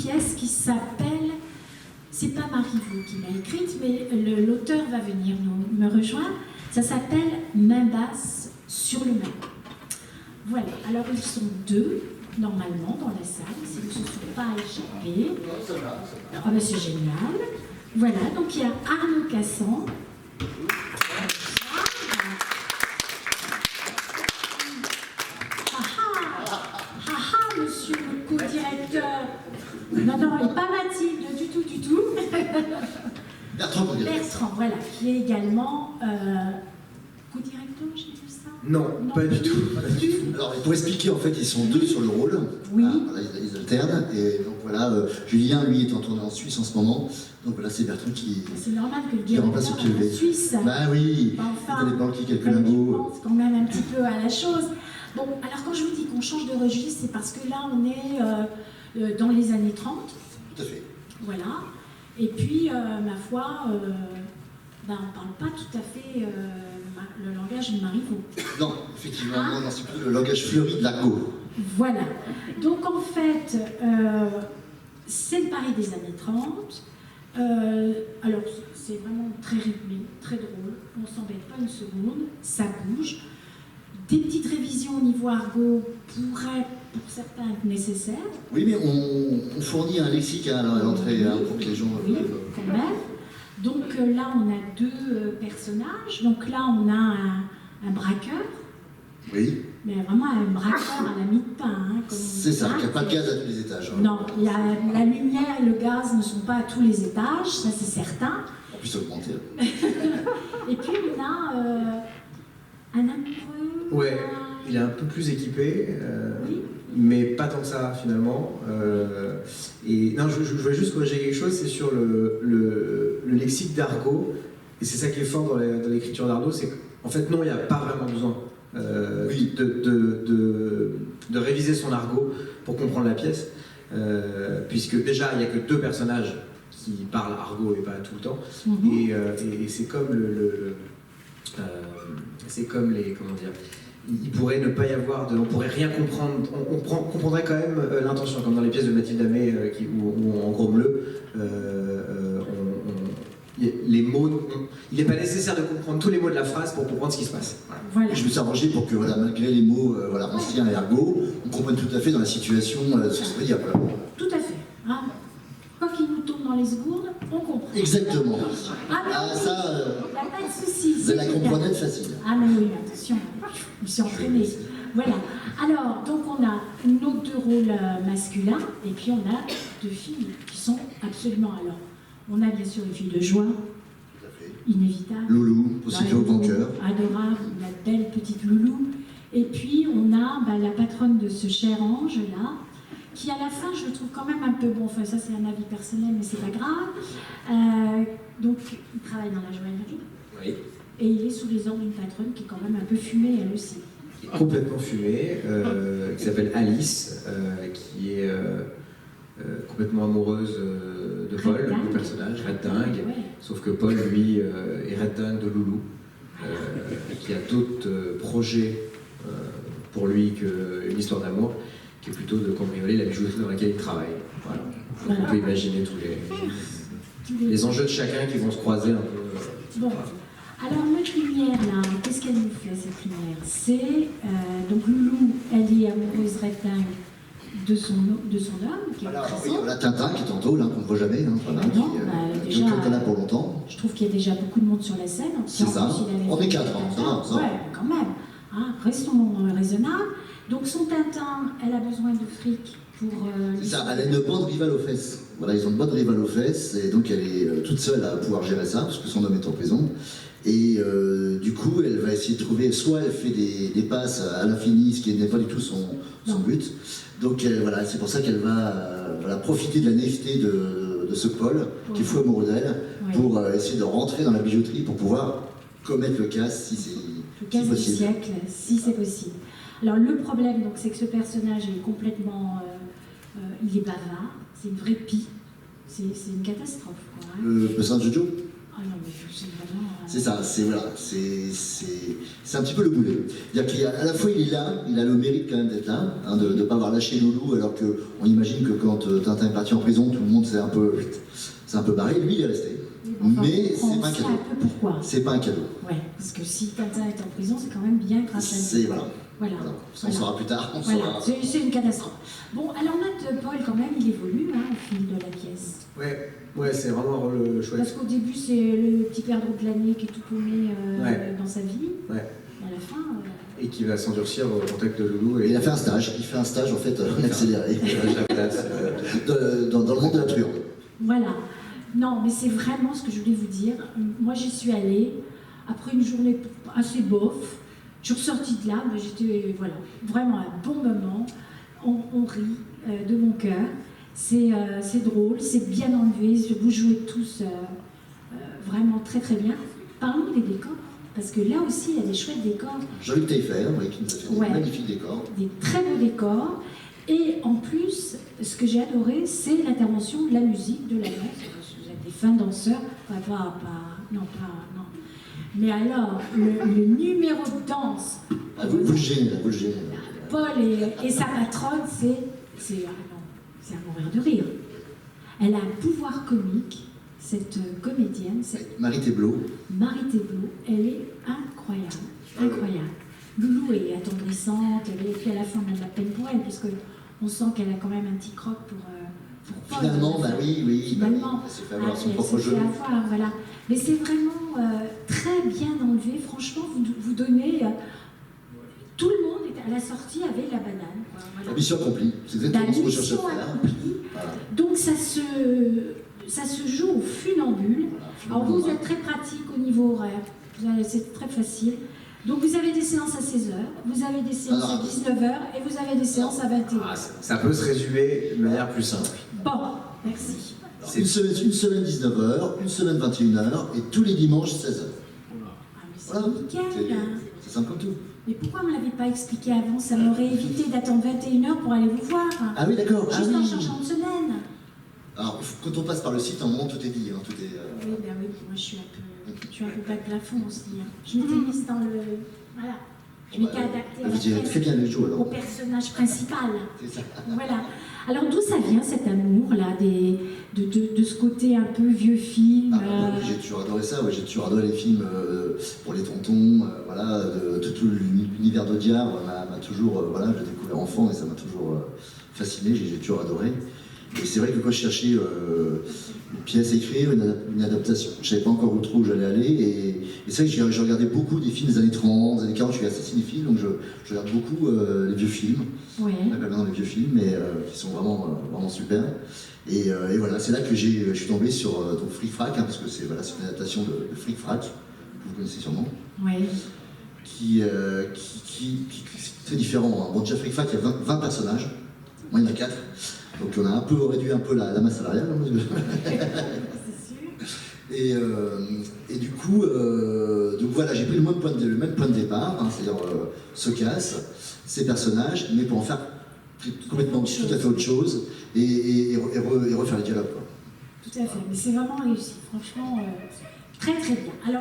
pièce qui s'appelle, c'est pas Marivaux qui l'a écrite, mais l'auteur va venir me rejoindre, ça s'appelle Main basse sur le main. Voilà, alors ils sont deux, normalement, dans la salle, si vous ne se sont pas échappés. Ah ben c'est génial. Voilà, donc il y a Arnaud Cassan. Monsieur le co-directeur. Non, et pas Mathilde, du tout. Bertrand, voilà, qui est également co-directeur, j'ai vu ça. Non, pas du tout. Alors, pour expliquer, en fait, ils sont deux sur le rôle. Oui. Voilà, ils alternent. Et donc voilà, Julien, lui, est en tournée en Suisse en ce moment. Donc voilà, c'est Bertrand qui... C'est normal que le qui remplace directeur le en Suisse. Bah oui, Enfin, il fallait quelques tu lingots. penses quand même un petit peu à la chose. Bon, alors quand je vous dis qu'on change de registre, c'est parce que là, on est dans les années 30. Tout à fait. Voilà. Et puis, ma foi, on ne parle pas tout à fait le langage de Marivaux. Non, effectivement, non, c'est plutôt le langage fleuri de l'argot. Voilà. Donc, en fait, c'est le Paris des années 30. Alors, c'est vraiment très rythmé, très drôle. On ne s'embête pas une seconde. Ça bouge. Des petites révisions au niveau argot pourraient, pour certains, être nécessaires. Oui, mais on fournit un lexique à l'entrée pour que les gens... Oui, quand même. Donc là, on a deux personnages. Donc là, on a un braqueur. Oui. Mais vraiment un braqueur à la mie de pain. Hein, c'est ça, il n'y a pas de gaz à tous les étages. Hein. Non, il y a, la lumière et le gaz ne sont pas à tous les étages, ça c'est certain. On puisse augmenter. Et puis on a un amoureux. Ouais, il est un peu plus équipé, oui. Mais pas tant que ça finalement. Et non, je voulais juste corriger quelque chose, c'est sur le lexique d'argot. Et c'est ça qui est fort dans l'écriture d'Arnaud, c'est qu'en fait non, il n'y a pas vraiment besoin oui. de réviser son argot pour comprendre la pièce, puisque déjà il n'y a que deux personnages qui parlent argot et pas tout le temps. Et c'est comme c'est comme les, comment dire, il pourrait ne pas y avoir on pourrait rien comprendre, on comprendrait quand même l'intention, comme dans les pièces de Mathilde Amé où en gros bleu, les mots, il n'est pas nécessaire de comprendre tous les mots de la phrase pour comprendre ce qui se passe. Voilà. Je me suis arrangé pour que, voilà, malgré les mots anciens et argot, on comprenne tout à fait dans la situation ce que ça veut dire. Voilà. Tout à fait. Hein. Quoi qu'il nous tombe dans les secondes, on comprend. Exactement. Ah, ça, il n'y a pas de souci. vous la comprenez facile. Ah mais oui, attention, je me suis entraînée. Voilà. Alors, donc on a nos deux rôles masculins, et puis on a deux filles qui sont absolument... Alors, on a bien sûr les filles de joie, inévitable. Loulou, aussitôt au bon cœur. Adorable, la belle petite Loulou. Et puis on a la patronne de ce cher ange là, qui à la fin je le trouve quand même un peu bon, enfin ça c'est un avis personnel mais c'est pas grave. Donc il travaille dans la joaillerie. Oui. Et il est sous les ordres d'une patronne qui est quand même un peu fumée elle aussi. Complètement fumée, qui s'appelle Alice, qui est complètement amoureuse de Paul, le personnage, red dingue, ouais. Sauf que Paul, lui, est red dingue de Loulou, qui a d'autres projets pour lui qu'une histoire d'amour, qui est plutôt de cambrioler la bijouterie dans laquelle il travaille. Voilà. Donc on peut imaginer tous les enjeux de chacun qui vont se croiser un peu. Bon. Alors notre lumière là, qu'est-ce qu'elle nous fait cette lumière? C'est donc Loulou, elle est amoureuse red dingue de son homme qui est Alors, présent. oui, voilà Tintin qui est en tôle, qu'on ne voit jamais, voilà, Non, qui est là pour longtemps. Je trouve qu'il y a déjà beaucoup de monde sur la scène. C'est ça, on est quatre, ça va. Ouais, quand même. Hein, restons raisonnables. Donc son Tintin, elle a besoin de fric pour... c'est ça, elle a une bonne rivale aux fesses. Voilà, ils ont une bonne rivale aux fesses, et donc elle est toute seule à pouvoir gérer ça, parce que son homme est en prison. Et du coup, elle va essayer de trouver, soit elle fait des passes à l'infini, ce qui n'est pas du tout son but. Donc voilà, c'est pour ça qu'elle va profiter de la naïveté de ce Paul, qui est fou amoureux d'elle, pour essayer de rentrer dans la bijouterie pour pouvoir commettre le casse si c'est le casse du siècle, si c'est possible. Alors le problème, c'est que ce personnage est complètement... il est bavard, c'est une vraie pie, c'est une catastrophe. Quoi, hein. Le personnage de Joe. Ah non, mais c'est vraiment... C'est ça, c'est voilà, c'est un petit peu le boulet. C'est-à-dire qu'à la fois il est là, il a le mérite quand même d'être là, hein, de ne pas avoir lâché Loulou, alors qu'on imagine que quand Tintin est parti en prison, tout le monde s'est un peu barré. Lui, il est resté. Mais c'est pas un cadeau. Un peu pourquoi. C'est pas un cadeau. Ouais, parce que si Tintin est en prison, c'est quand même bien grâce à lui. C'est voilà. Voilà. Ça, on saura plus tard. Voilà. C'est une catastrophe. Bon, alors notre Paul, quand même, il évolue hein, au fil de la pièce. Ouais, c'est vraiment un rôle chouette. Parce qu'au début, c'est le petit perdreau de l'année qui est tout paumé dans sa vie. Ouais. Et à la fin... Et qui va s'endurcir au contact de Loulou. Et il a fait un stage. Il fait un stage en fait en accéléré dans le monde de la truande. Voilà. Non, mais c'est vraiment ce que je voulais vous dire. Moi, j'y suis allée après une journée assez bof. Je suis ressortie de là, mais j'étais vraiment un bon moment. On rit de mon cœur. C'est drôle, c'est bien enlevé. Vous jouez tous vraiment très très bien. Parlons des décors, parce que là aussi, il y a des chouettes décors. Jean-Luc Taillefer, qui nous a fait des magnifiques décors. Des très beaux décors. Et en plus, ce que j'ai adoré, c'est l'intervention de la musique, de la danse. Vous êtes des fins danseurs, non. Mais alors, le numéro de danse, Vous le gênez. Paul et sa patronne, c'est à mourir de rire. Elle a un pouvoir comique, cette comédienne, Marie Théblot. Marie Théblot, elle est incroyable. Loulou est attendrissante, et puis à la fin on a de la peine pour elle, parce qu'on sent qu'elle a quand même un petit croc pour Paul. Finalement, oui. Finalement, elle s'est fait avoir son propre jeu. Voilà. Mais c'est vraiment très bien enlevé. Franchement, vous donnez... tout le monde à la sortie avait la banane. Quoi. Voilà. La mission accomplie. C'est exactement ce qu'on cherche à faire. Voilà. Donc ça se joue au funambule. Alors vous êtes très pratique au niveau horaire. C'est très facile. Donc vous avez des séances à 16h, vous avez des séances à 19h et vous avez des séances à 21h. Ça peut se résumer de manière plus simple. Bon, merci. Une semaine 19h, une semaine 21h et tous les dimanches 16h. Ah, mais c'est nickel. C'est simple comme tout. Mais pourquoi on ne l'avait pas expliqué avant? Ça m'aurait évité d'attendre 21h pour aller vous voir. Ah oui, d'accord. Juste en changeant de semaine. Alors, quand on passe par le site, à un moment, tout est dit. Tout est, Oui, moi je suis un peu bas de plafond aussi. Hein. Je m'étais mise dans le... Voilà. Je m'étais adaptée vous direz très bien les jours, alors. au personnage principal. C'est ça. Voilà. Alors d'où ça vient cet amour-là, de ce côté un peu vieux film J'ai toujours adoré ça, j'ai toujours adoré les films pour les tontons, tout l'univers d'Audiard m'a toujours, je l'ai découvert enfant et ça m'a toujours fasciné, j'ai toujours adoré. Et c'est vrai que quand je cherchais une pièce à écrire, une adaptation, je ne savais pas encore où j'allais aller. Et c'est vrai que je regardais beaucoup des films des années 30, des années 40, je suis assez cinéphile, donc je regarde beaucoup les vieux films. Ouais. On appelle maintenant les vieux films, mais qui sont vraiment super. Et voilà, c'est là que je suis tombé sur Fric Frac, parce que c'est une adaptation de Fric Frac, que vous connaissez sûrement. Ouais. Qui c'est très différent. Bon, déjà Fric Frac, il y a 20 personnages, moi il y en a 4. Donc on a réduit un peu la masse salariale. C'est sûr. Et du coup, donc voilà, j'ai pris le même point de départ, c'est-à-dire Socasse, ces personnages, mais pour en faire complètement tout à fait autre chose et refaire les dialogues. Quoi. Tout à fait, mais c'est vraiment réussi, franchement, très très bien. Alors,